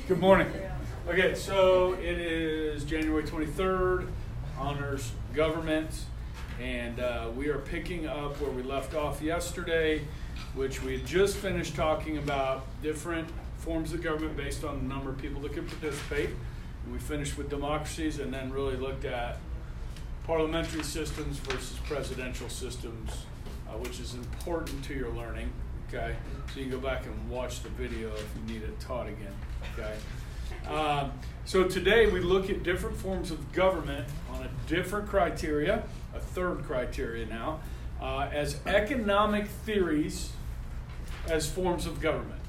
Good morning. Okay, so it is January 23rd, Honors Government, and we are picking up where we left off yesterday, which we had just finished talking about different forms of government based on the number of people that can participate. And we finished with democracies and then really looked at parliamentary systems versus presidential systems, which is important to your learning. Okay, so you can go back and watch the video if you need it taught again. Okay, so today we look at different forms of government on a different criteria, a third criteria now, as economic theories as forms of government.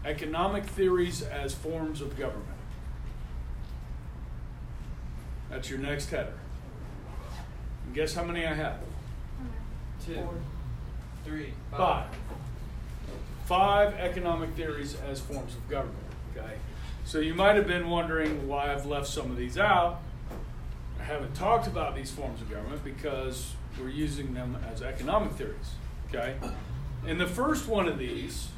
Economic theories as forms of government. That's your next header. And guess how many I have? 2, 3, 5. 5 economic theories as forms of government. Okay, so you might have been wondering why I've left some of these out. I haven't talked about these forms of government because we're using them as economic theories. Okay, and the first one of these,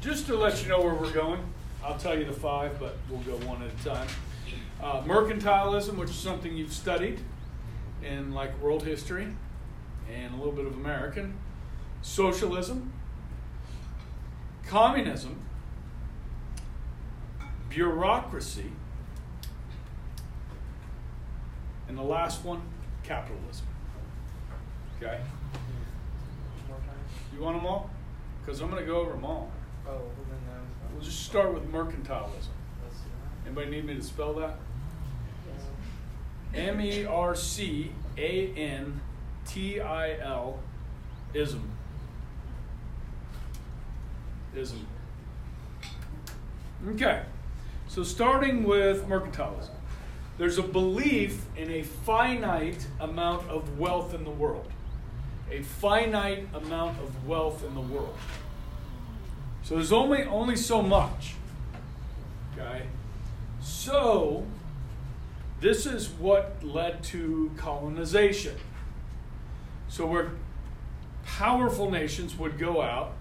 just to let you know where we're going, I'll tell you the 5, but we'll go one at a time. Mercantilism, which is something you've studied in like world history and a little bit of American. Socialism, communism, bureaucracy, and the last one, capitalism. Okay? You want them all? Because I'm going to go over them all. Oh, well then We'll just start with mercantilism. let's see. Anybody need me to spell that? Yes. Mercantil, ism. Ism. Okay, so starting with mercantilism. There's a belief in a finite amount of wealth in the world. A finite amount of wealth in the world. So there's only so much. Okay? So this is what led to colonization. So where powerful nations would go out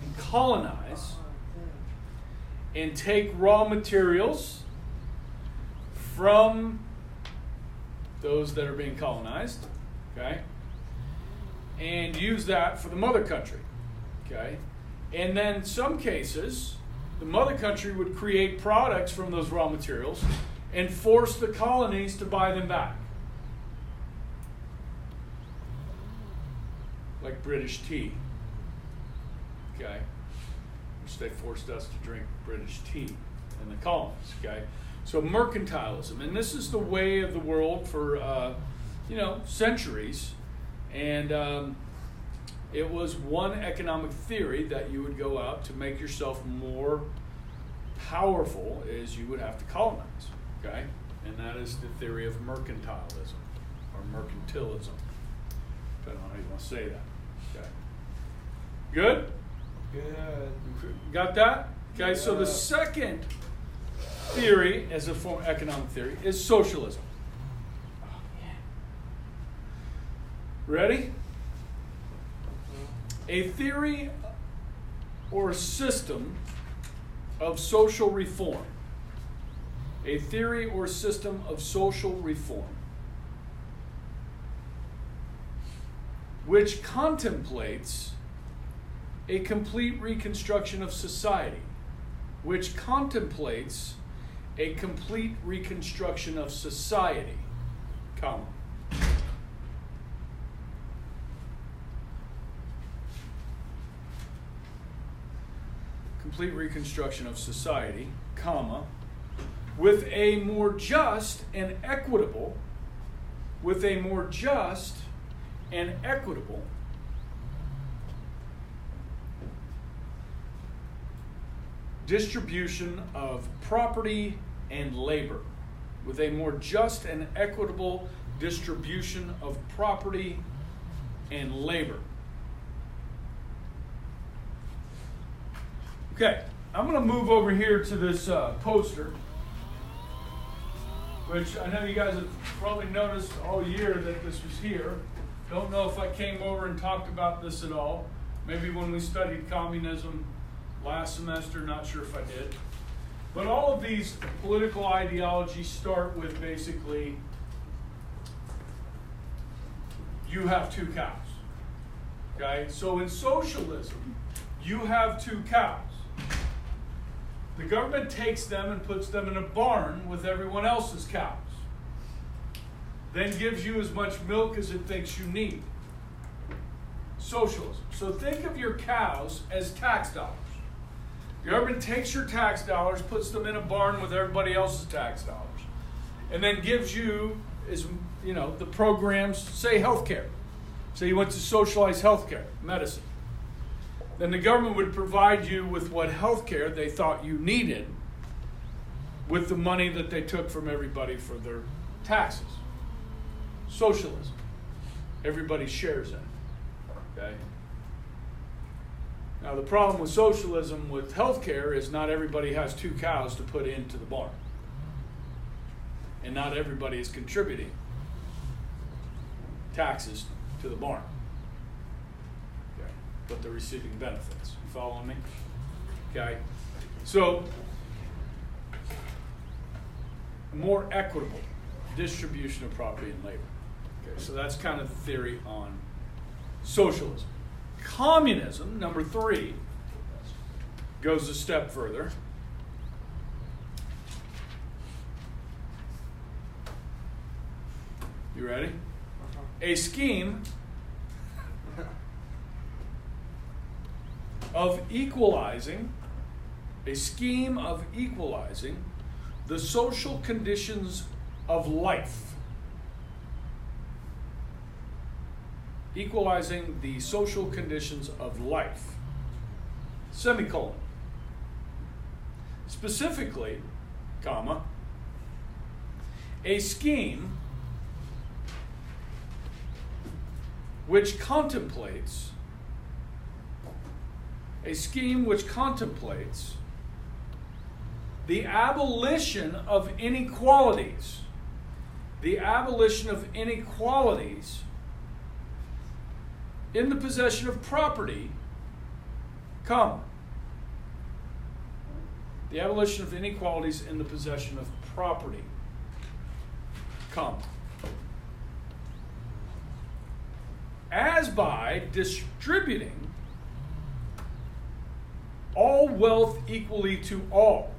and colonize and take raw materials from those that are being colonized, okay, and use that for the mother country, okay, and then in some cases the mother country would create products from those raw materials and force the colonies to buy them back, like British tea, okay, which they forced us to drink British tea in the colonies, okay? So mercantilism, and this is the way of the world for, centuries, and it was one economic theory that you would go out to make yourself more powerful is you would have to colonize, okay? And that is the theory of mercantilism, or mercantilism, depending on how you want to say that, okay? Good? Good. Got that? Okay, Yeah. so the second theory as a form of economic theory is socialism. Ready? A theory or a system of social reform. A theory or system of social reform which contemplates a complete reconstruction of society, which contemplates a complete reconstruction of society, comma. Complete reconstruction of society, comma, with a more just and equitable, distribution of property and labor, with a more just and equitable distribution of property and labor. Okay, I'm going to move over here to this poster, which I know you guys have probably noticed all year that this was here. Don't know if I came over and talked about this at all. Maybe when we studied communism last semester, not sure if I did. But all of these political ideologies start with basically, you have 2 cows. Okay? So in socialism, you have 2 cows. The government takes them and puts them in a barn with everyone else's cows. Then gives you as much milk as it thinks you need. Socialism. So think of your cows as tax dollars. The government takes your tax dollars, puts them in a barn with everybody else's tax dollars, and then gives you, the programs, say healthcare. Say you went to socialized healthcare, medicine. Then the government would provide you with what healthcare they thought you needed with the money that they took from everybody for their taxes. Socialism. Everybody shares in it. Okay? Now the problem with socialism with healthcare is not everybody has 2 cows to put into the barn. And not everybody is contributing taxes to the barn. Okay? But they're receiving benefits. You following me? Okay? So, more equitable distribution of property and labor. Okay, so that's kind of the theory on socialism. Communism, number 3, goes a step further. You ready? A scheme of equalizing the social conditions of life. Equalizing the social conditions of life. Semicolon. Specifically, comma, a scheme which contemplates the abolition of inequalities. The abolition of inequalities in the possession of property, comma. The abolition of inequalities in the possession of property, comma. As by distributing all wealth equally to all.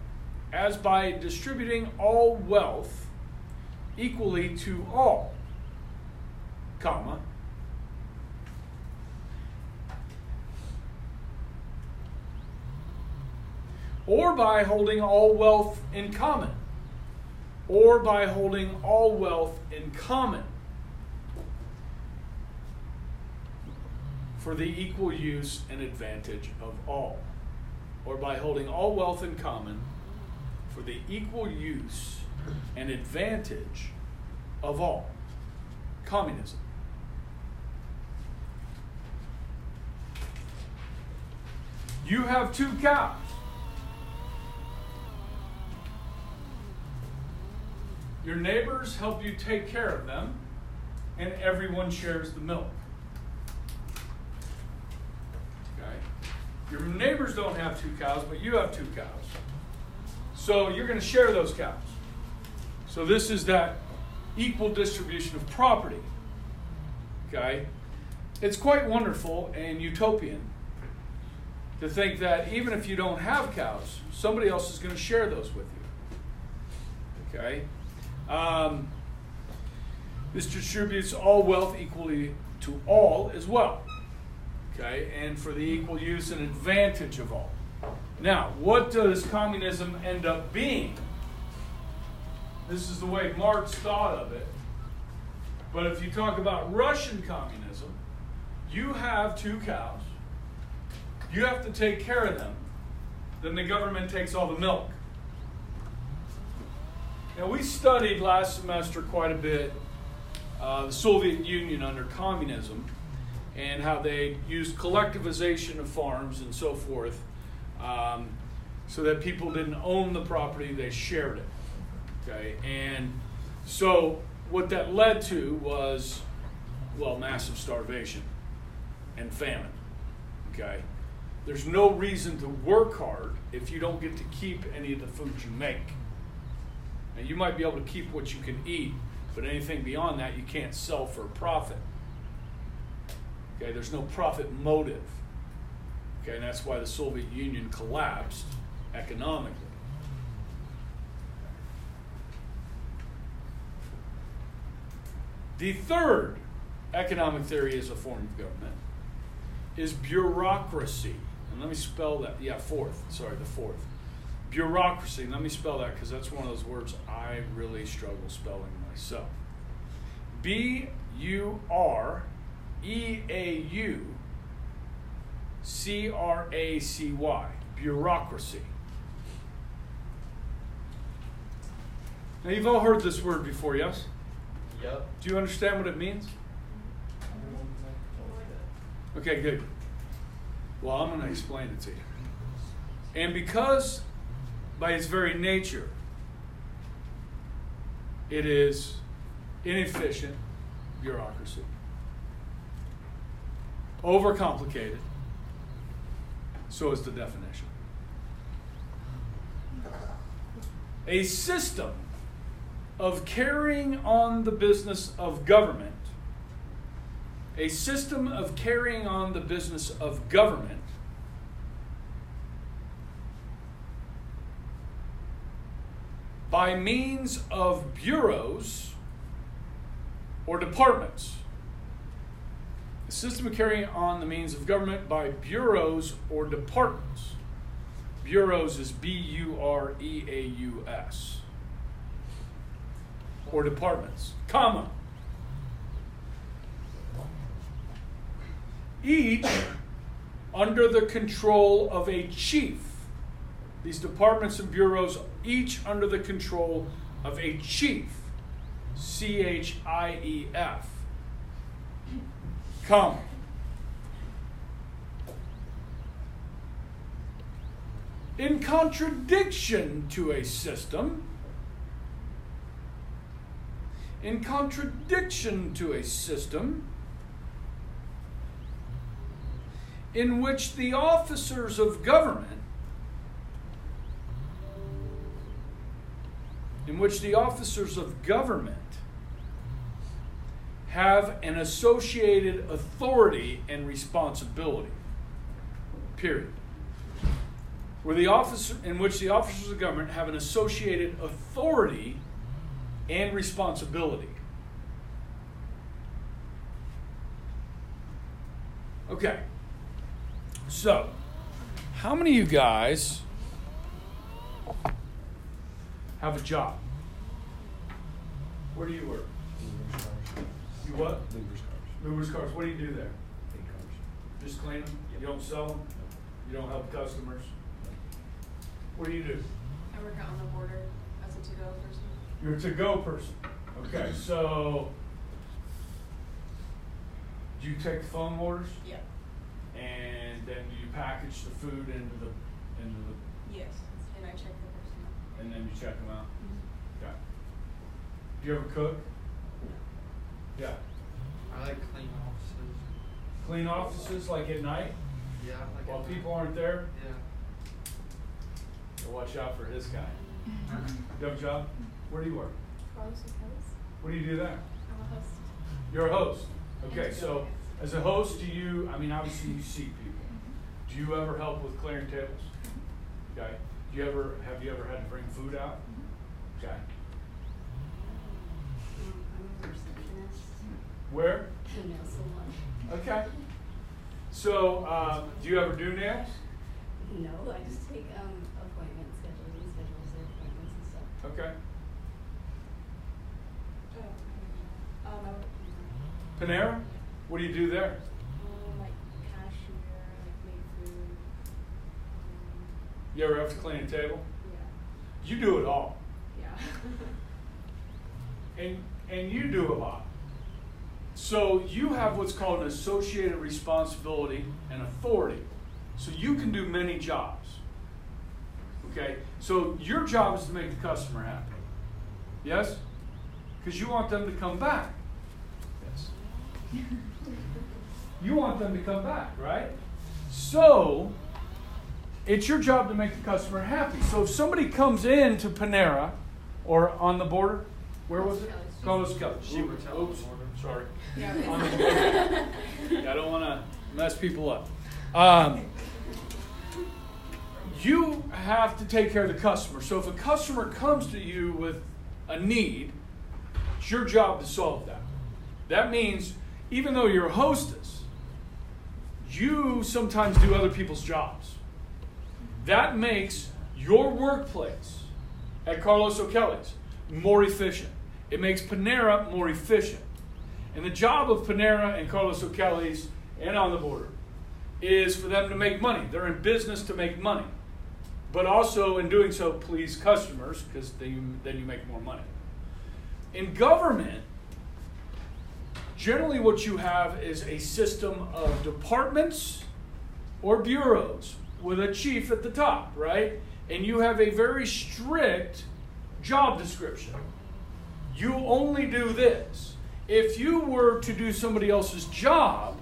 As by distributing all wealth equally to all, comma. Or by holding all wealth in common. Or by holding all wealth in common. For the equal use and advantage of all. Or by holding all wealth in common for the equal use and advantage of all. Communism. You have 2 cows. Your neighbors help you take care of them, and everyone shares the milk. Your neighbors don't have 2 cows, but you have 2 cows. So you're going to share those cows. So this is that equal distribution of property. Okay? It's quite wonderful and utopian to think that even if you don't have cows, somebody else is going to share those with you. Okay? This distributes all wealth equally to all as well. Okay, and for the equal use and advantage of all. Now, what does communism end up being? This is the way Marx thought of it. But if you talk about Russian communism, you have 2 cows. You have to take care of them. Then the government takes all the milk. Now, we studied last semester quite a bit the Soviet Union under communism, and how they used collectivization of farms and so forth, so that people didn't own the property, they shared it. Okay, and so what that led to was, well, massive starvation and famine. Okay, there's no reason to work hard if you don't get to keep any of the food you make. Now, you might be able to keep what you can eat, but anything beyond that you can't sell for a profit. Okay, there's no profit motive. Okay, and that's why the Soviet Union collapsed economically. The third economic theory as a form of government is bureaucracy. And let me spell that. Yeah, the fourth. Bureaucracy. Let me spell that because that's one of those words I really struggle spelling myself. B-U-R-E-A-U-C-R-A-C-Y. Bureaucracy. Now, you've all heard this word before, yes? Yep. Do you understand what it means? Okay, good. Well, I'm going to explain it to you. And because, by its very nature, it is inefficient bureaucracy, overcomplicated, so is the definition. A system of carrying on the business of government, a system of carrying on the business of government by means of bureaus or departments. A system of carrying on the means of government by bureaus or departments. Bureaus is B-U-R-E-A-U-S. Or departments, comma. Each under the control of a chief. These departments and bureaus, each under the control of a chief. C-H-I-E-F. Comma. In contradiction to a system, in which the officers of government have an associated authority and responsibility. Period. In which the officers of government have an associated authority and responsibility. Okay. So, how many of you guys have a job? Where do you work? You what? Movers cars. What do you do there? Clean cars. Just clean them? You don't sell them? You don't help customers? What do you do? I work out on the border as a to-go person. You're a to-go person. Okay, so do you take phone orders? Yeah. And then do you package the food into the Yes. And I check the person out. and then you check them out? Mm-hmm. Okay. Do you ever cook? Yeah. I like clean offices. Clean offices like at night Yeah, like while at people night. aren't there? Yeah. So watch out for his guy. You have a job? Where do you work? Carlos is host. What do you do there? I'm a host. You're a host. Okay, so as a host, obviously you see people. Do you ever help with clearing tables? Okay. Have you ever had to bring food out? Okay. I'm a receptionist. Where? The nail salon. Okay. So, do you ever do nails? No, I just take appointments, schedules their appointments and stuff. Okay. I work Panera? What do you do there? like cashier, like make food. You ever have to clean a table? Yeah. You do it all. Yeah. And you do a lot. So you have what's called an associated responsibility and authority. So you can do many jobs. Okay? So your job is to make the customer happy. Yes? Because you want them to come back. Yes. You want them to come back, right? So it's your job to make the customer happy. So if somebody comes in to Panera or on the border, where was it? Carlos Kelly. Oops, sorry. On the border. Yeah, I don't want to mess people up. You have to take care of the customer. So if a customer comes to you with a need, it's your job to solve that. That means even though you're a hostess, you sometimes do other people's jobs. That makes your workplace at Carlos O'Kelly's more efficient. It makes Panera more efficient. And the job of Panera and Carlos O'Kelly's and On the Border is for them to make money. They're in business to make money. But also in doing so, please customers, because then you make more money. In government, generally what you have is a system of departments or bureaus with a chief at the top, right? And you have a very strict job description. You only do this. If you were to do somebody else's job,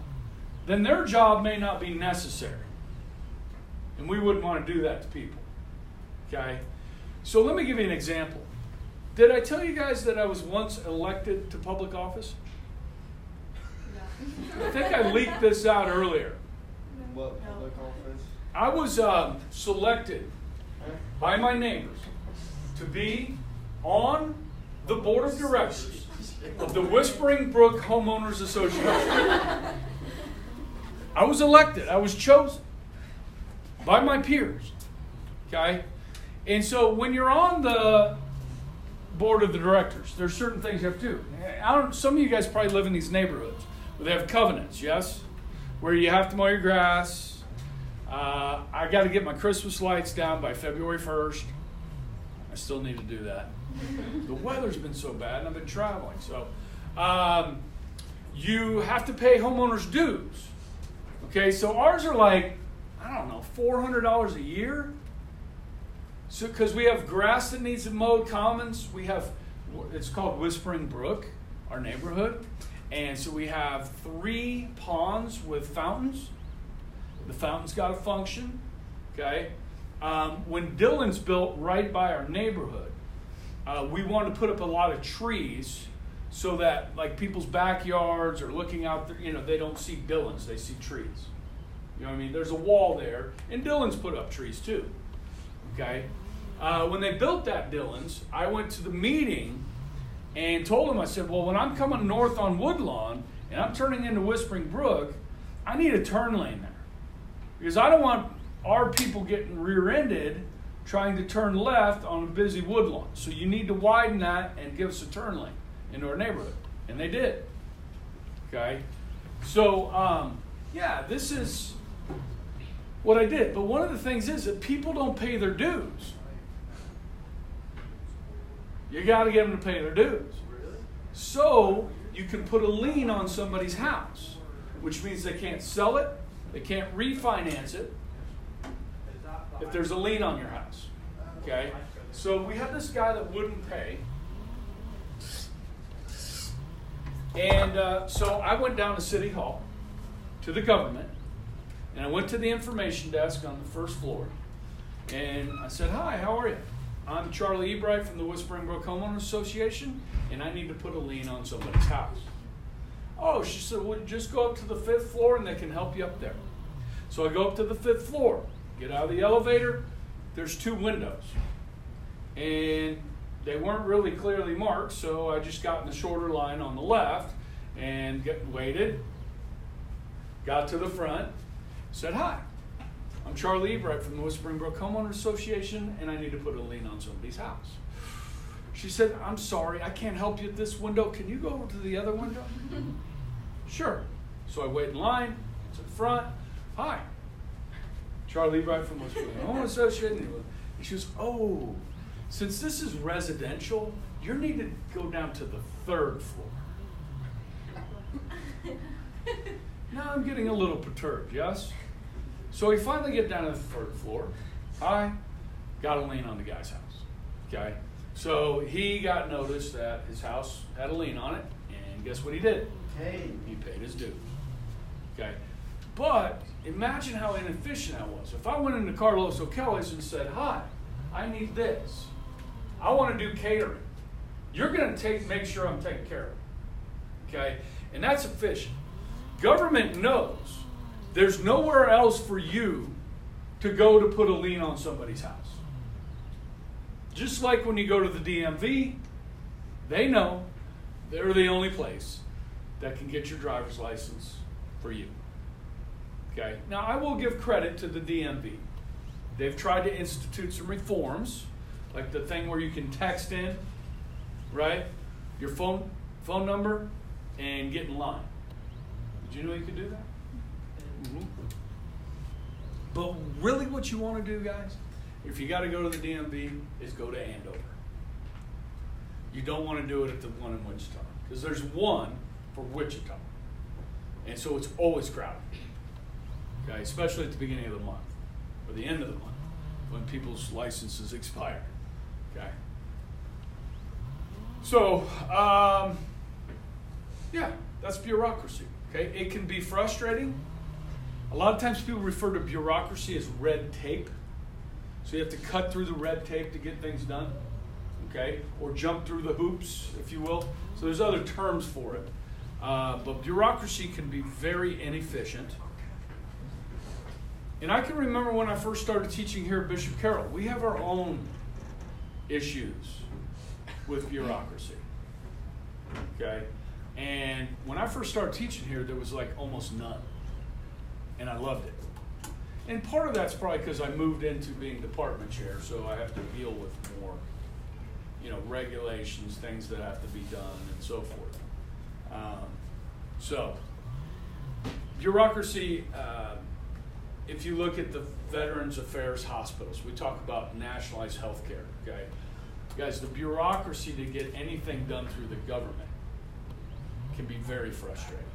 then their job may not be necessary. And we wouldn't want to do that to people. Okay? So let me give you an example. Did I tell you guys that I was once elected to public office? No. I think I leaked this out earlier. What public office? I was selected by my neighbors to be on the board of directors of the Whispering Brook Homeowners Association. I was elected. I was chosen by my peers. Okay? And so when you're on the board of the directors, there's certain things you have to do. Some of you guys probably live in these neighborhoods where they have covenants, yes? Where you have to mow your grass. I got to get my Christmas lights down by February 1st. I still need to do that. The weather's been so bad and I've been traveling. So you have to pay homeowners dues. Okay, so ours are like, I don't know, $400 a year. So, because we have grass that needs to be mowed, commons, it's called Whispering Brook, our neighborhood. And so we have 3 ponds with fountains. The fountains got to function, okay? When Dillon's built right by our neighborhood, we wanted to put up a lot of trees so that like people's backyards are looking out there, they don't see Dillon's, they see trees. You know what I mean? There's a wall there, and Dillon's put up trees too, okay? When they built that Dillon's, I went to the meeting and told them, I said, well, when I'm coming north on Woodlawn and I'm turning into Whispering Brook, I need a turn lane there. Because I don't want our people getting rear-ended trying to turn left on a busy Woodlawn. So you need to widen that and give us a turn lane into our neighborhood. And they did. Okay? So, this is what I did. But one of the things is that people don't pay their dues. You got to get them to pay their dues. So you can put a lien on somebody's house, which means they can't sell it, they can't refinance it if there's a lien on your house. Okay? So we had this guy that wouldn't pay. And so I went down to City Hall, to the government, and I went to the information desk on the first floor. And I said, hi, how are you? I'm Charlie Ebright from the Whispering Brook Homeowners Association, and I need to put a lien on somebody's house. Oh, she said, well, just go up to the 5th floor and they can help you up there. So I go up to the 5th floor, get out of the elevator, there's 2 windows. And they weren't really clearly marked, so I just got in the shorter line on the left and waited, got to the front, said, hi. I'm Charlie Ebright from the Whispering Brook Homeowners Association, and I need to put a lien on somebody's house. She said, I'm sorry, I can't help you at this window. Can you go over to the other window? Sure. So I wait in line, to the front. Hi. Charlie Ebright from the Whispering Brook Homeowners Association. And she goes, oh, since this is residential, you need to go down to the 3rd floor. Now I'm getting a little perturbed, yes? So we finally get down to the 3rd floor. Hi, got a lien on the guy's house. Okay, so he got notice that his house had a lien on it, and guess what he did? Hey. He paid his dues. Okay, But imagine how inefficient I was. If I went into Carlos O'Kelly's and said, hi, I need this. I want to do catering. You're going to make sure I'm taken care of. Okay? And that's efficient. Government knows there's nowhere else for you to go to put a lien on somebody's house. Just like when you go to the DMV, they know they're the only place that can get your driver's license for you. Okay? Now, I will give credit to the DMV. They've tried to institute some reforms, like the thing where you can text in, right, your phone number and get in line. Did you know you could do that? Mm-hmm. But really what you want to do, guys, if you got to go to the DMV, is go to Andover. You don't want to do it at the one in Wichita, because there's one for Wichita. And so it's always crowded. Okay, especially at the beginning of the month, or the end of the month, when people's licenses expire. Okay? So, yeah, that's bureaucracy. Okay? It can be frustrating. A lot of times people refer to bureaucracy as red tape. So you have to cut through the red tape to get things done. Okay? Or jump through the hoops, if you will. So there's other terms for it. But bureaucracy can be very inefficient. And I can remember when I first started teaching here at Bishop Carroll, we have our own issues with bureaucracy. Okay? And when I first started teaching here, there was like almost none. And I loved it. And part of that's probably because I moved into being department chair, so I have to deal with more, regulations, things that have to be done, and so forth. So, bureaucracy, if you look at the Veterans Affairs hospitals, we talk about nationalized health care, okay? Guys, the bureaucracy to get anything done through the government can be very frustrating.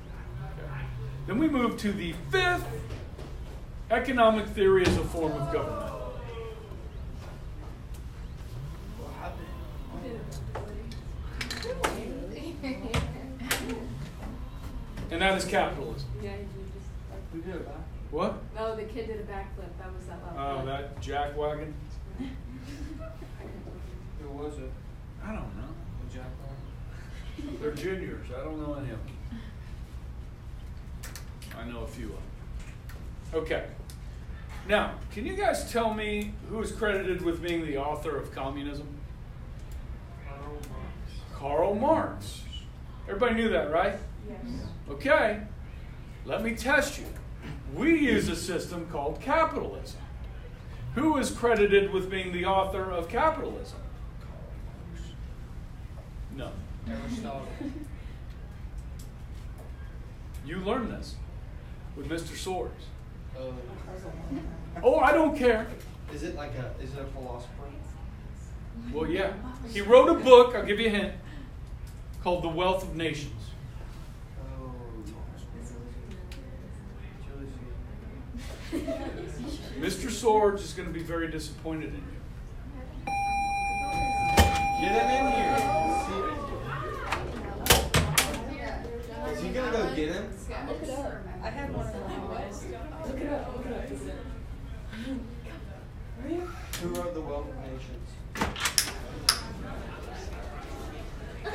Okay? Then we move to the fifth, economic theory as a form of government. And that is capitalism. Yeah, you We did it back. What? Oh, the kid did a backflip. That was that loud. Oh, that jackwagon? Who was it? I don't know. The Jack Black? They're juniors. I don't know any of them. I know a few of them. Okay. Now, can you guys tell me who is credited with being the author of communism? Karl Marx. Karl Marx. Everybody knew that, right? Yes. Okay. Let me test you. We use a system called capitalism. Who is credited with being the author of capitalism? No. Aristotle. You learned this with Mr. Swords. Oh. Oh, I don't care. Is it a philosopher? Well, yeah. He wrote a book, I'll give you a hint, called The Wealth of Nations. Oh. Mr. Swords is going to be very disappointed in you. Get him in here. Is he gonna go get him? Look it up. I had one of them. Look it up. Look it up. Who wrote The Wealth of Nations?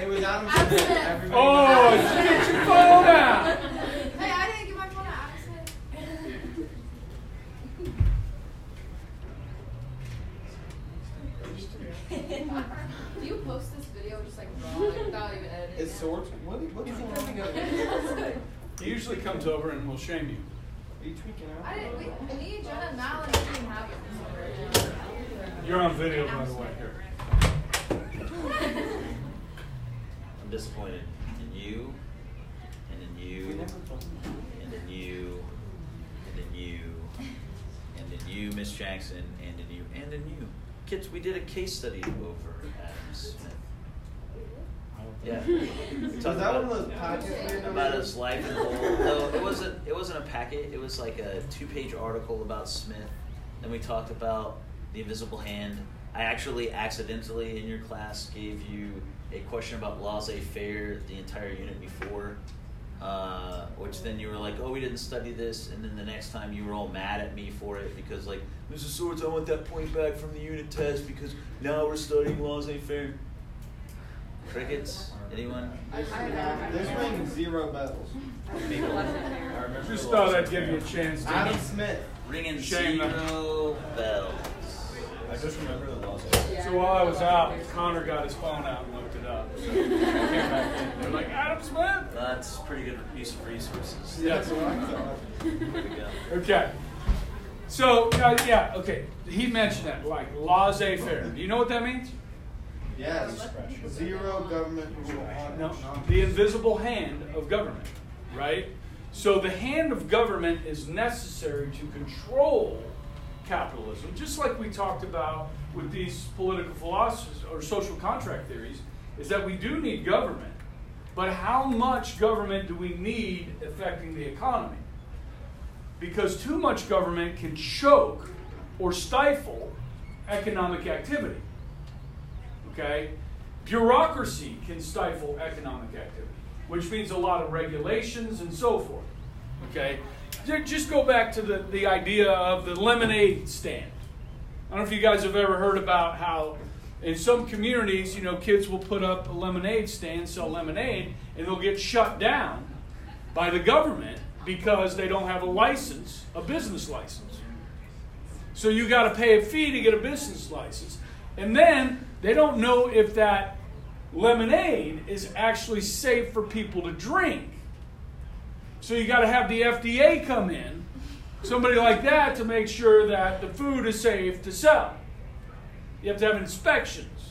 It was Adam Smith. Everybody Oh, knows. get your phone out! Hey, I didn't get my phone out. Do you post this video just like raw, without even editing? It's Swords. What's going on? He usually comes over and will shame you. Are you tweaking out? I didn't. Me, Jenna, and Madeline didn't have it. You're on video, by the way. Here. I'm disappointed in you, and in you, and in you, and in you, and in you, Miss Jackson, and in you, and in you. Kids, we did a case study over Adam Smith. Yeah. We Was talked that one of those packets? about his life and whole. No, it wasn't a packet. It was like a 2-page article about Smith. Then we talked about the invisible hand. I actually accidentally in your class gave you a question about laissez-faire the entire unit before. which then you were like, oh, we didn't study this, and then the next time you were all mad at me for it because like, Mrs. Swords, I want that point back from the unit test because now we're studying laissez-faire. Crickets? Anyone? This rang 0 bells. People. Just thought I'd give you a chance to. Adam Smith. Ringing Shame. 0 bells. I just remember the laws. So while I was out, Connor got his phone out and looked it up. So I came back in. They're like, Adam Smith? That's a pretty good use of resources. Yes. That's what I thought. There we go. Okay. So, yeah, okay. He mentioned that, like laissez-faire. Do you know what that means? Yes. 0 government rule on No. The invisible hand of government, right? So the hand of government is necessary to control capitalism, just like we talked about with these political philosophies or social contract theories, is that we do need government, but how much government do we need affecting the economy? Because too much government can choke or stifle economic activity. Okay? Bureaucracy can stifle economic activity, which means a lot of regulations and so forth. Okay? Just go back to the idea of the lemonade stand. I don't know if you guys have ever heard about how in some communities, kids will put up a lemonade stand, sell lemonade, and they'll get shut down by the government because they don't have a license, a business license. So you got to pay a fee to get a business license. And then they don't know if that lemonade is actually safe for people to drink. So you got to have the FDA come in, somebody like that, to make sure that the food is safe to sell. You have to have inspections.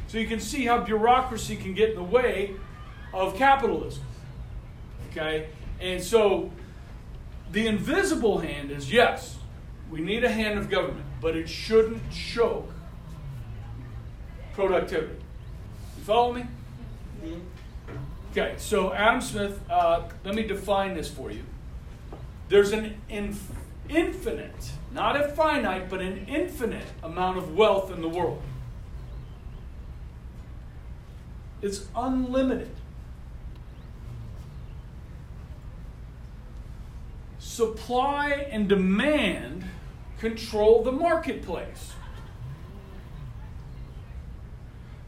So you can see how bureaucracy can get in the way of capitalism. Okay? And so the invisible hand is, yes, we need a hand of government, but it shouldn't choke productivity. You follow me? Mm-hmm. Okay, so Adam Smith, let me define this for you. There's an infinite, not a finite, but an infinite amount of wealth in the world. It's unlimited. Supply and demand control the marketplace.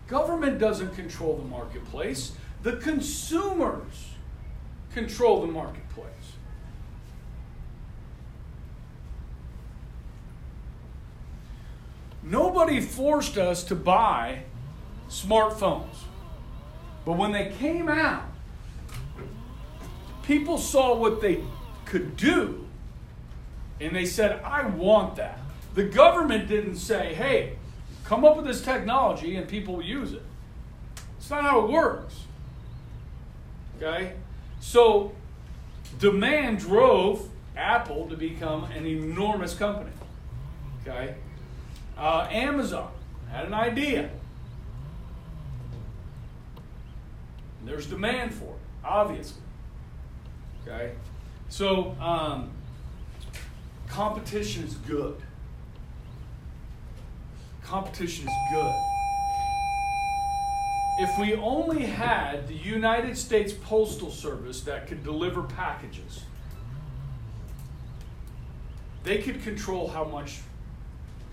Government doesn't control the marketplace. The consumers control the marketplace. Nobody forced us to buy smartphones. But when they came out, people saw what they could do, and they said, I want that. The government didn't say, hey, come up with this technology and people will use it. It's not how it works. Okay? So, demand drove Apple to become an enormous company. Okay? Amazon had an idea. There's demand for it, obviously. Okay? So, competition is good. Competition is good. If we only had the United States Postal Service that could deliver packages, they could control how much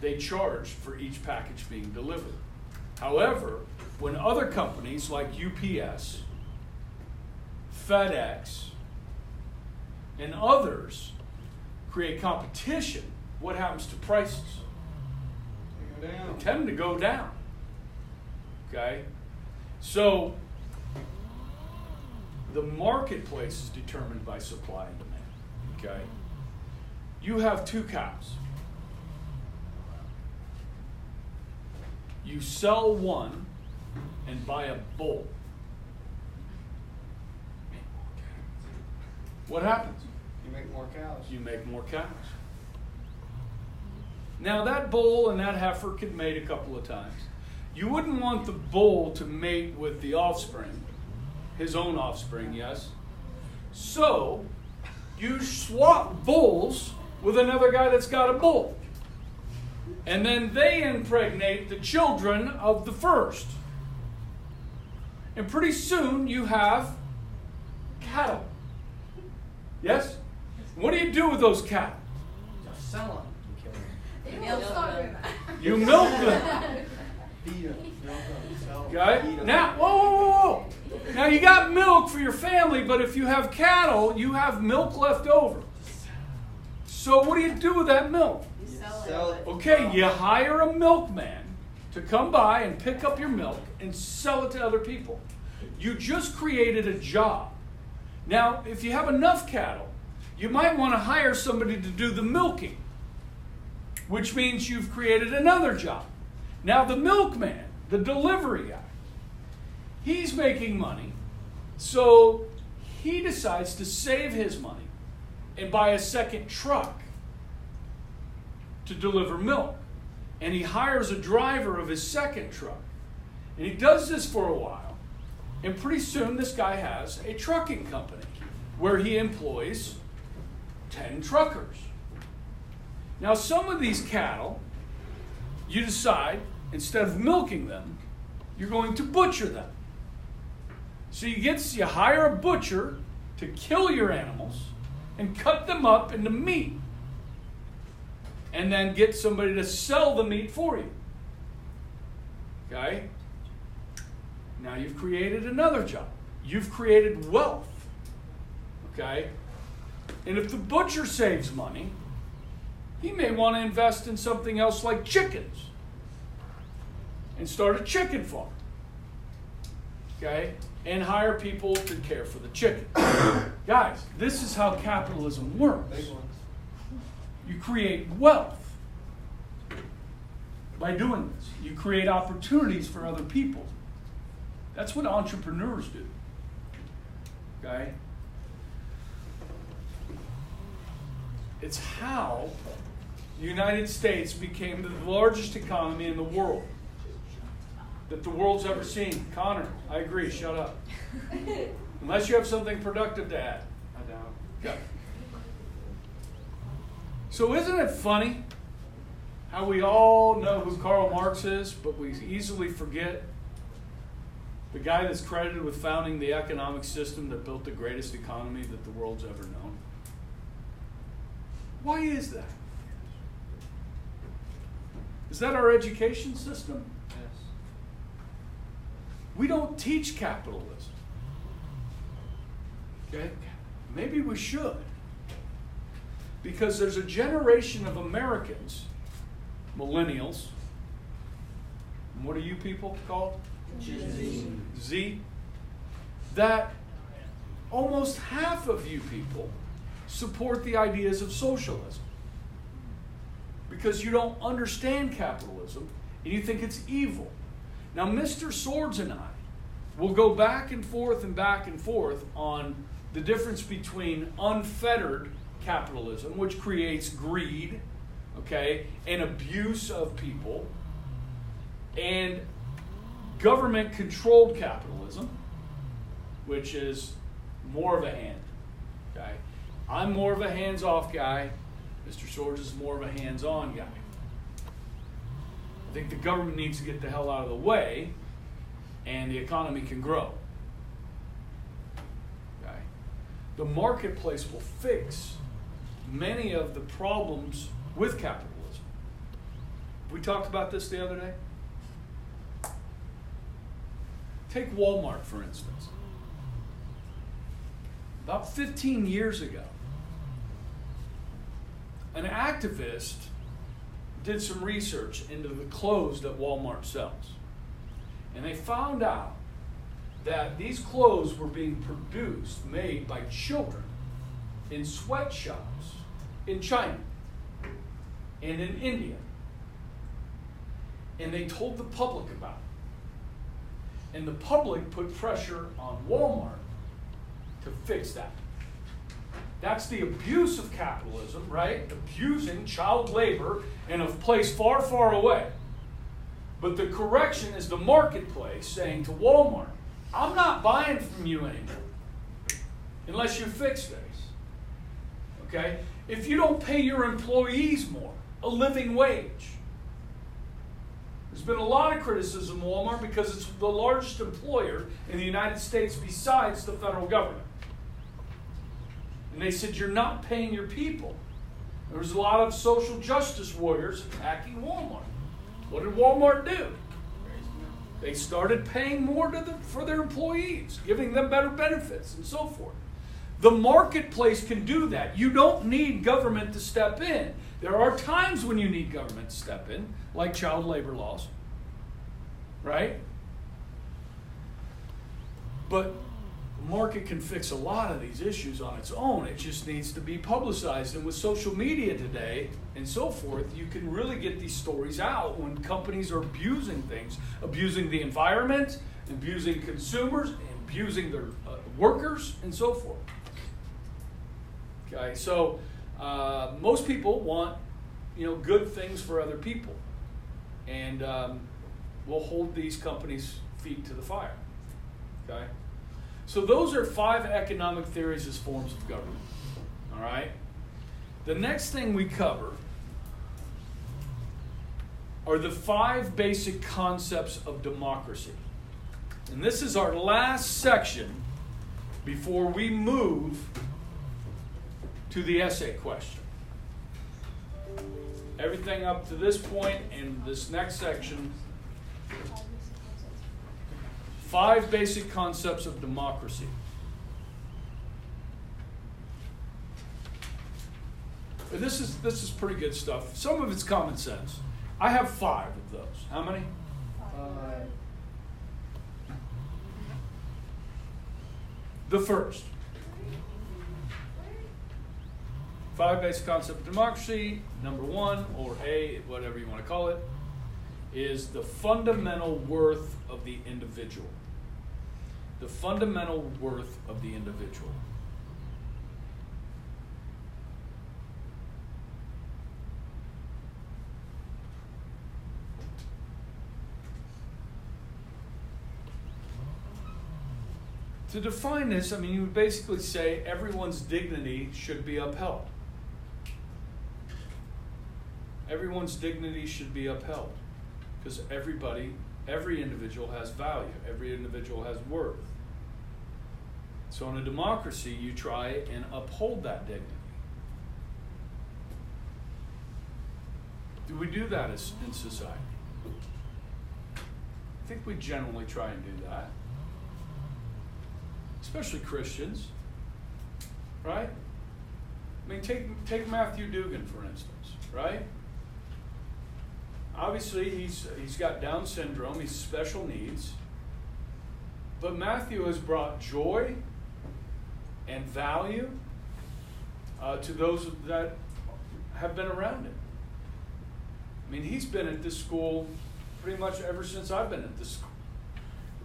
they charge for each package being delivered. However, when other companies like UPS, FedEx, and others create competition, what happens to prices? They go down. They tend to go down. Okay? So, the marketplace is determined by supply and demand. Okay? You have 2 cows. You sell one and buy a bull. What happens? You make more cows. You make more cows. Now that bull and that heifer could mate a couple of times. You wouldn't want the bull to mate with the offspring, his own offspring, yes? So, you swap bulls with another guy that's got a bull. And then they impregnate the children of the first. And pretty soon you have Cattle. Yes? What do you do with those cattle? Just sell them. They don't start with that. You milk them. Feed them. Milk them. Sell them. Okay? Feed 'em. Now, whoa. Now you got milk for your family, but if you have cattle, you have milk left over. So what do you do with that milk? You Sell it. Okay, you hire a milkman to come by and pick up your milk and sell it to other people. You just created a job. Now, if you have enough cattle, you might want to hire somebody to do the milking, which means you've created another job. Now, the milkman, the delivery guy, he's making money, so he decides to save his money and buy a second truck to deliver milk. And he hires a driver of his second truck. And he does this for a while. And pretty soon this guy has a trucking company where he employs 10 truckers. Now some of these cattle, you decide, instead of milking them, you're going to butcher them. So you hire a butcher to kill your animals and cut them up into meat. And then get somebody to sell the meat for you. Okay? Now you've created another job. You've created wealth. Okay? And if the butcher saves money, he may want to invest in something else like chickens and start a chicken farm. Okay? And hire people to care for the chicken. Guys, this is how capitalism works. Big ones. You create wealth by doing this. You create opportunities for other people. That's what entrepreneurs do. Okay? It's how the United States became the largest economy in the world that the world's ever seen. Connor, I agree. Shut up. Unless you have something productive to add. I don't. Okay. So isn't it funny how we all know who Karl Marx is, but we easily forget the guy that's credited with founding the economic system that built the greatest economy that the world's ever known? Why is that? Is that our education system? Yes. We don't teach capitalism. Okay? Maybe we should. Because there's a generation of Americans, millennials, and what are you people called? Z. That almost half of you people support the ideas of socialism. Because you don't understand capitalism and you think it's evil. Now, Mr. Swords and I will go back and forth on the difference between unfettered capitalism, which creates greed, okay, and abuse of people, and government-controlled capitalism, which is more of a hand, okay? I'm more of a hands-off guy. Mr. Swords is more of a hands-on guy. I think the government needs to get the hell out of the way, and the economy can grow. Okay? The marketplace will fix many of the problems with capitalism. We talked about this the other day. Take Walmart, for instance. About 15 years ago, an activist did some research into the clothes that Walmart sells. And they found out that these clothes were being produced, made by children in sweatshops in China and in India. And they told the public about it. And the public put pressure on Walmart to fix that. That's the abuse of capitalism, right? Abusing child labor in a place far, far away. But the correction is the marketplace saying to Walmart, I'm not buying from you anymore unless you fix this. Okay? If you don't pay your employees more, a living wage. There's been a lot of criticism of Walmart because it's the largest employer in the United States besides the federal government. And they said, you're not paying your people. There was a lot of social justice warriors attacking Walmart. What did Walmart do? They started paying more for their employees, giving them better benefits and so forth. The marketplace can do that. You don't need government to step in. There are times when you need government to step in, like child labor laws, right? But the market can fix a lot of these issues on its own. It just needs to be publicized. And with social media today and so forth, you can really get these stories out when companies are abusing things, abusing the environment, abusing consumers, abusing their workers, and so forth. Okay, so most people want, good things for other people, and we'll hold these companies' feet to the fire. Okay, so those are 5 economic theories as forms of government. All right. The next thing we cover are the 5 basic concepts of democracy, and this is our last section before we move to the essay question. Everything up to this point in this next section, 5 basic concepts of democracy. This is pretty good stuff. Some of it's common sense. I have 5 of those. How many? 5. The first. 5 basic concepts of democracy. Number 1, or A, whatever you want to call it, is the fundamental worth of the individual. The fundamental worth of the individual. To define this, you would basically say everyone's dignity should be upheld. Everyone's dignity should be upheld because every individual has value. Every individual has worth. So in a democracy, you try and uphold that dignity. Do we do that in society? I think we generally try and do that. Especially Christians, right? Take Matthew Dugan, for instance, right? Obviously, he's got Down syndrome, he's special needs, but Matthew has brought joy and value to those that have been around him. He's been at this school pretty much ever since I've been at this school,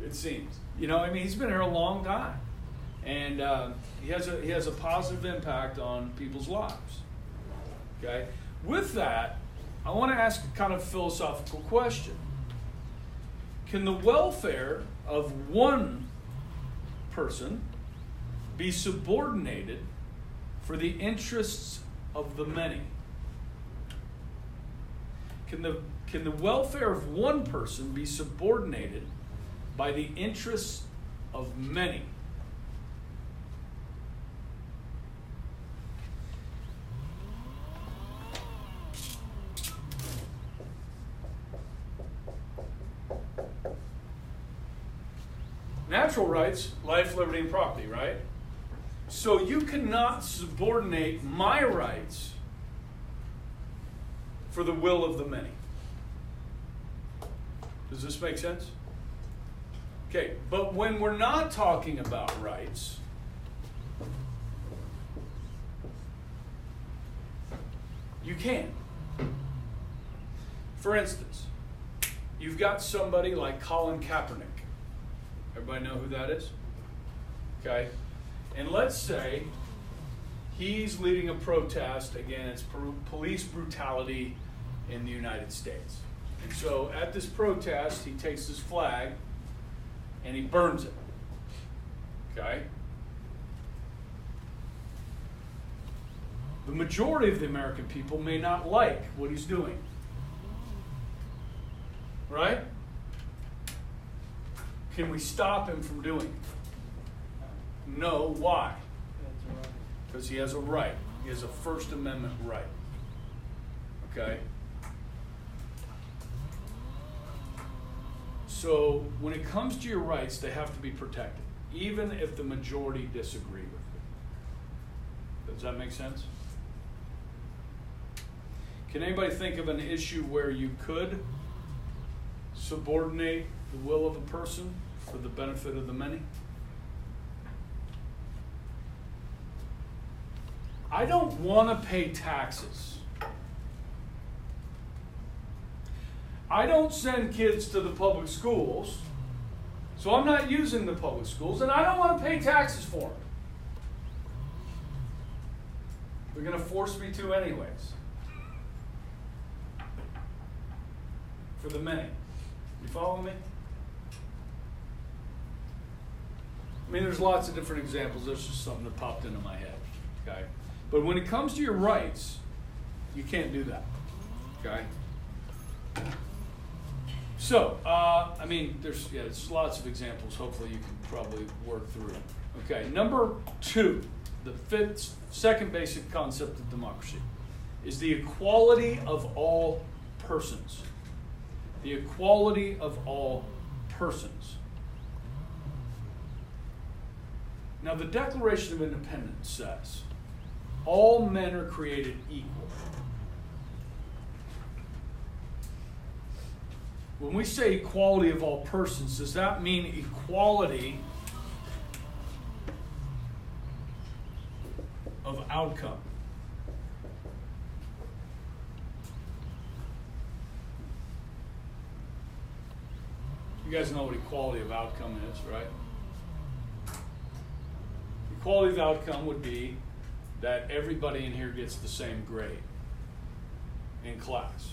it seems. He's been here a long time. And he has a positive impact on people's lives. Okay? With that, I want to ask a kind of philosophical question. Can the welfare of one person be subordinated for the interests of the many? Can the welfare of one person be subordinated by the interests of many? Natural rights, life, liberty, and property, right? So you cannot subordinate my rights for the will of the many. Does this make sense? Okay, but when we're not talking about rights, you can. For instance, you've got somebody like Colin Kaepernick. Everybody know who that is? Okay. And let's say he's leading a protest against police brutality in the United States. And so at this protest, he takes his flag and he burns it. Okay? The majority of the American people may not like what he's doing. Right? Can we stop him from doing it? No. Why? because he has a right. He has a First Amendment right. Okay? So when it comes to your rights, they have to be protected, even if the majority disagree with you. Does that make sense? Can anybody think of an issue where you could subordinate the will of a person for the benefit of the many? I don't want to pay taxes. I don't send kids to the public schools, so I'm not using the public schools, and I don't want to pay taxes for them. They're going to force me to anyways. For the many. You follow me? I mean, there's lots of different examples. There's just something that popped into my head. Okay? But when it comes to your rights, you can't do that. Okay? So, I mean, there's lots of examples. Hopefully you can probably work through. Okay, number 2, the second basic concept of democracy is the equality of all persons. The equality of all persons. Now, the Declaration of Independence says, all men are created equal. When we say equality of all persons, does that mean equality of outcome? You guys know what equality of outcome is, right? Equality of outcome would be that everybody in here gets the same grade in class.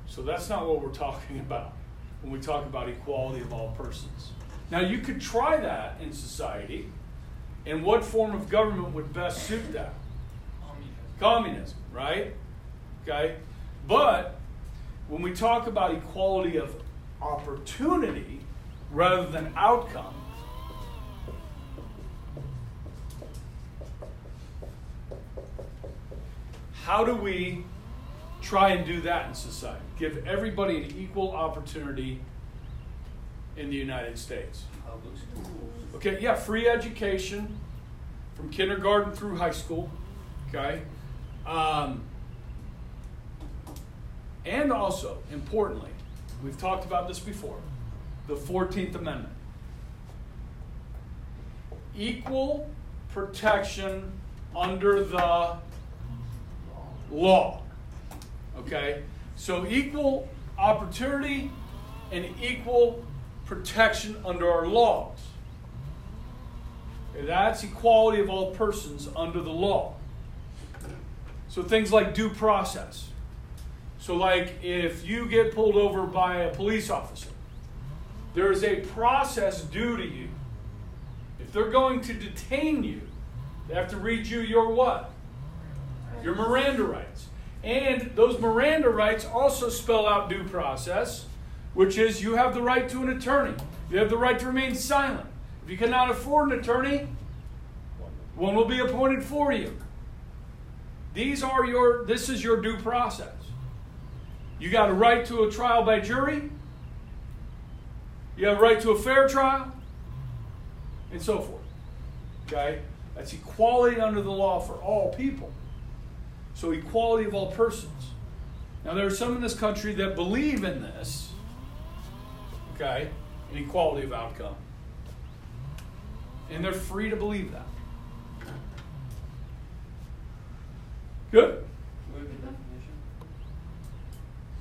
So that's not what we're talking about when we talk about equality of all persons. Now, you could try that in society, and what form of government would best suit that? Communism, right? Okay? But when we talk about equality of opportunity rather than outcome, how do we try and do that in society? Give everybody an equal opportunity in the United States. Public schools. Okay, yeah, free education from kindergarten through high school. Okay? And also, importantly, we've talked about this before, the 14th Amendment. Equal protection under the law. Okay? So equal opportunity and equal protection under our laws. Okay, that's equality of all persons under the law. So things like due process. So like if you get pulled over by a police officer, there is a process due to you. If they're going to detain you, they have to read you your what? Your Miranda rights. And those Miranda rights also spell out due process, which is you have the right to an attorney. You have the right to remain silent. If you cannot afford an attorney, one will be appointed for you. This is your due process. You got a right to a trial by jury. You have a right to a fair trial, and so forth. Okay? That's equality under the law for all people. So equality of all persons. Now there are some in this country that believe in this, okay, in equality of outcome. And they're free to believe that. Good? What is the definition?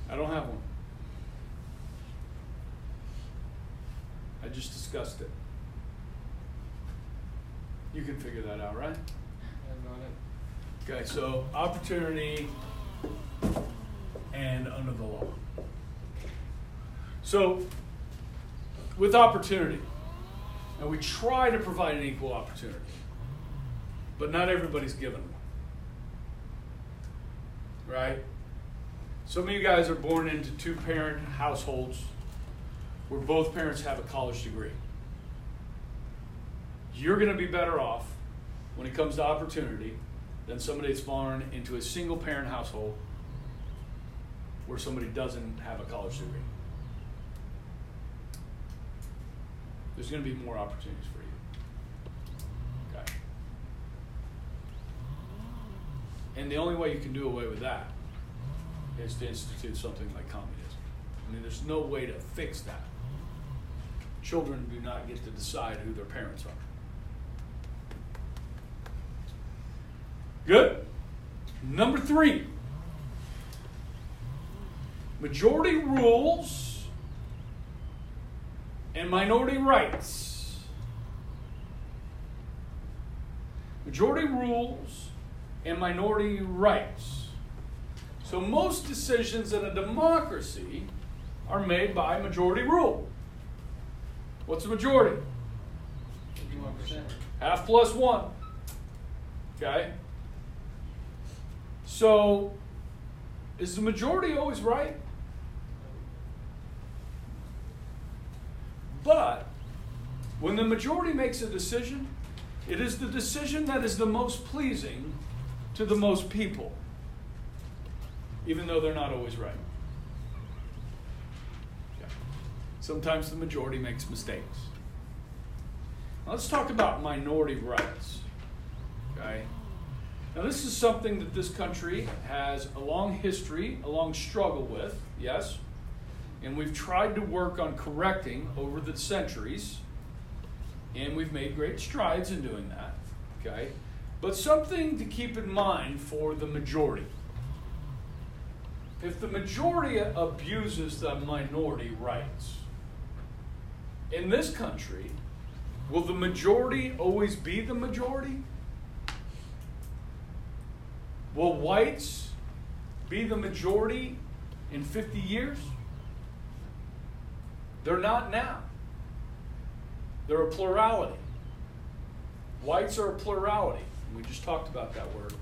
I don't have one. I just discussed it. You can figure that out, right? Okay, so opportunity and under the law. So with opportunity, and we try to provide an equal opportunity, but not everybody's given one. Right? Some of you guys are born into 2-parent households where both parents have a college degree. you're going to be better off when it comes to opportunity than somebody that's born into a single parent household where somebody doesn't have a college degree. There's going to be more opportunities for you. Okay. And the only way you can do away with that is to institute something like communism. I mean, there's no way to fix that. Children do not get to decide who their parents are. Good. Number 3. Majority rules and minority rights. Majority rules and minority rights. So most decisions in a democracy are made by majority rule. What's the majority? 51%. Half plus 1. Okay? So, is the majority always right? But, when the majority makes a decision, it is the decision that is the most pleasing to the most people, even though they're not always right. Okay. Sometimes the majority makes mistakes. Now, let's talk about minority rights. Okay? Now, this is something that this country has a long history, a long struggle with, yes, and we've tried to work on correcting over the centuries, and we've made great strides in doing that, okay? But something to keep in mind for the majority. If the majority abuses the minority rights, in this country, will the majority always be the majority? Will whites be the majority in 50 years? They're not now. They're a plurality. Whites are a plurality. We just talked about that word,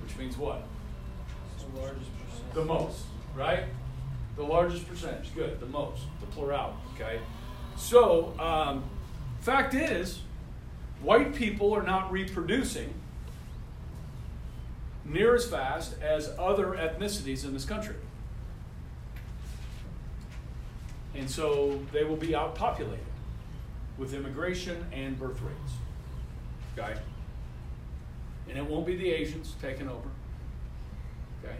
which means what? It's the largest percent. The most, right? The largest percentage. Good, the most, the plurality, okay? So, fact is, white people are not reproducing near as fast as other ethnicities in this country. And so they will be outpopulated with immigration and birth rates. Okay? And it won't be the Asians taking over. Okay?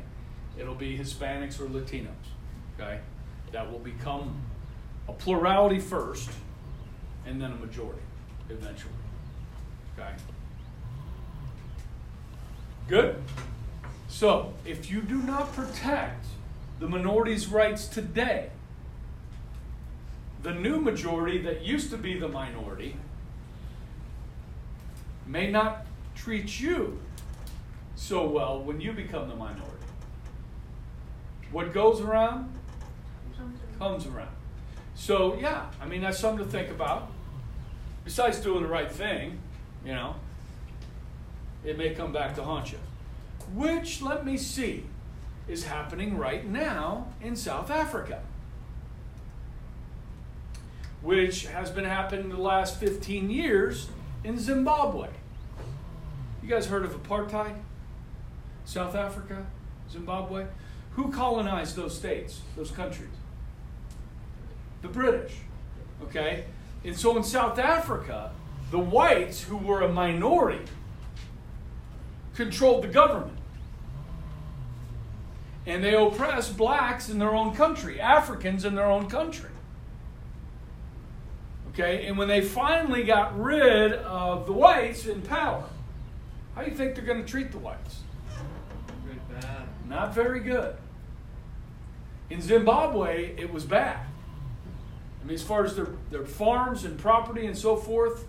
It'll be Hispanics or Latinos. Okay? That will become a plurality first and then a majority eventually. Okay? Good? So, if you do not protect the minorities' rights today, the new majority that used to be the minority may not treat you so well when you become the minority. What goes around comes around. So, yeah, I mean, that's something to think about. Besides doing the right thing, you know, it may come back to haunt you. Which, let me see, is happening right now in South Africa. Which has been happening the last 15 years in Zimbabwe. You guys heard of apartheid? South Africa, Zimbabwe? Who colonized those states, those countries? The British. Okay? And so in South Africa, the whites, who were a minority, controlled the government. And they oppressed blacks in their own country, Africans in their own country. Okay, and when they finally got rid of the whites in power, how do you think they're going to treat the whites? Good, bad. Not very good. In Zimbabwe, it was bad. I mean, as far as their farms and property and so forth,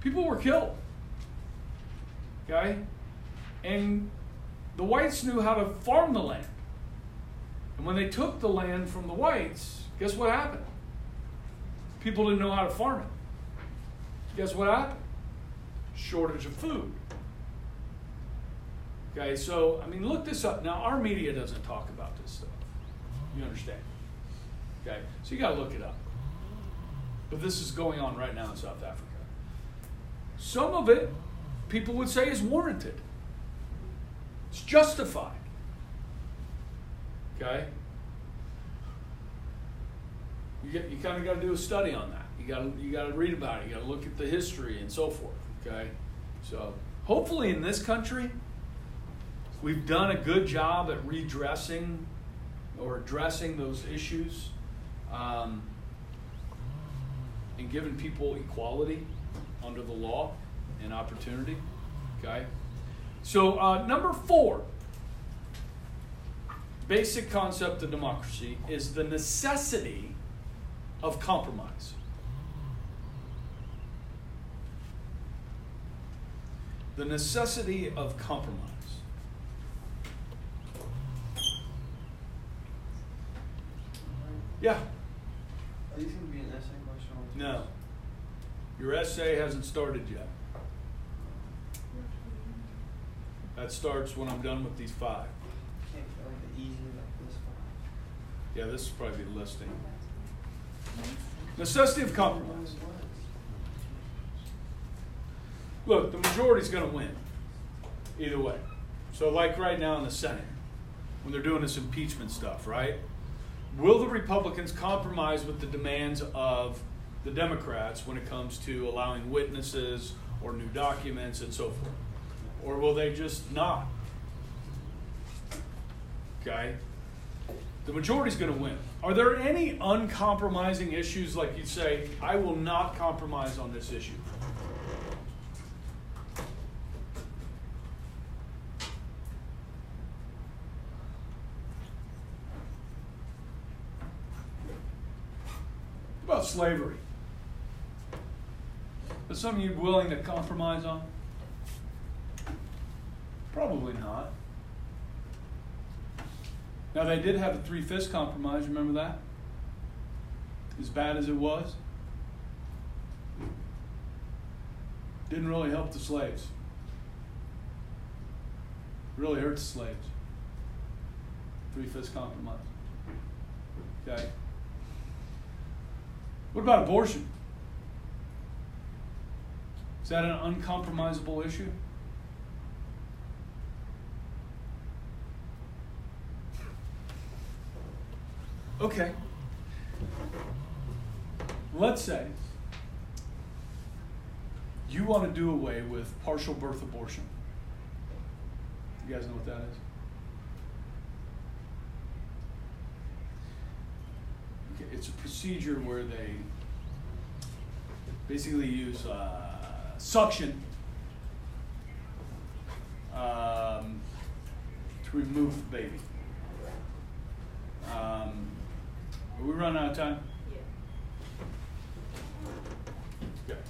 people were killed. Okay? And the whites knew how to farm the land. And when they took the land from the whites, guess what happened? People didn't know how to farm it. Guess what happened? Shortage of food. Okay, so, I mean, look this up. Now, our media doesn't talk about this stuff. You understand? Okay, so you got to look it up. But this is going on right now in South Africa. Some of it, people would say, is warranted. It's justified. Okay? You kind of got to do a study on that. You got to read about it. You got to look at the history and so forth. Okay? So hopefully in this country, we've done a good job at redressing or addressing those issues and giving people equality under the law and opportunity. Okay? So number 4, basic concept of democracy is the necessity of compromise. The necessity of compromise. Yeah. Are these going to be an essay question? No. Your essay hasn't started yet. That starts when I'm done with these 5. Can't feel like the easy like this one. Yeah, this is probably the listing. Necessity of compromise. Look, the majority's going to win either way. So like right now in the Senate, when they're doing this impeachment stuff, right? Will the Republicans compromise with the demands of the Democrats when it comes to allowing witnesses or new documents and so forth? Or will they just not? Okay? The majority's going to win. Are there any uncompromising issues like you'd say, I will not compromise on this issue? What about slavery? Is something you're willing to compromise on? Probably not. Now, they did have a 3/5 compromise, remember that? As bad as it was. Didn't really help the slaves. Really hurt the slaves. 3/5 compromise. Okay? What about abortion? Is that an uncompromisable issue? Okay. Let's say you want to do away with partial birth abortion. You guys know what that is? Okay, it's a procedure where they basically use suction to remove the baby. Are we running out of time? Yeah. Okay.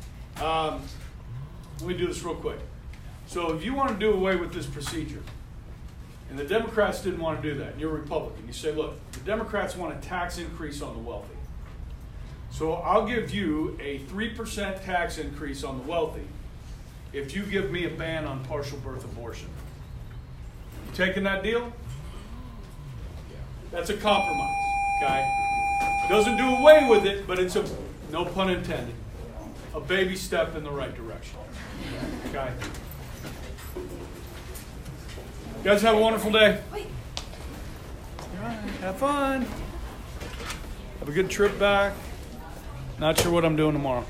Let me do this real quick. So if you want to do away with this procedure, and the Democrats didn't want to do that, and you're a Republican, you say, look, the Democrats want a tax increase on the wealthy. So I'll give you a 3% tax increase on the wealthy if you give me a ban on partial birth abortion. You taking that deal? That's a compromise, okay? Doesn't do away with it, but it's a, no pun intended, a baby step in the right direction, okay? You guys have a wonderful day. Wait. All right, have fun. Have a good trip back. Not sure what I'm doing tomorrow.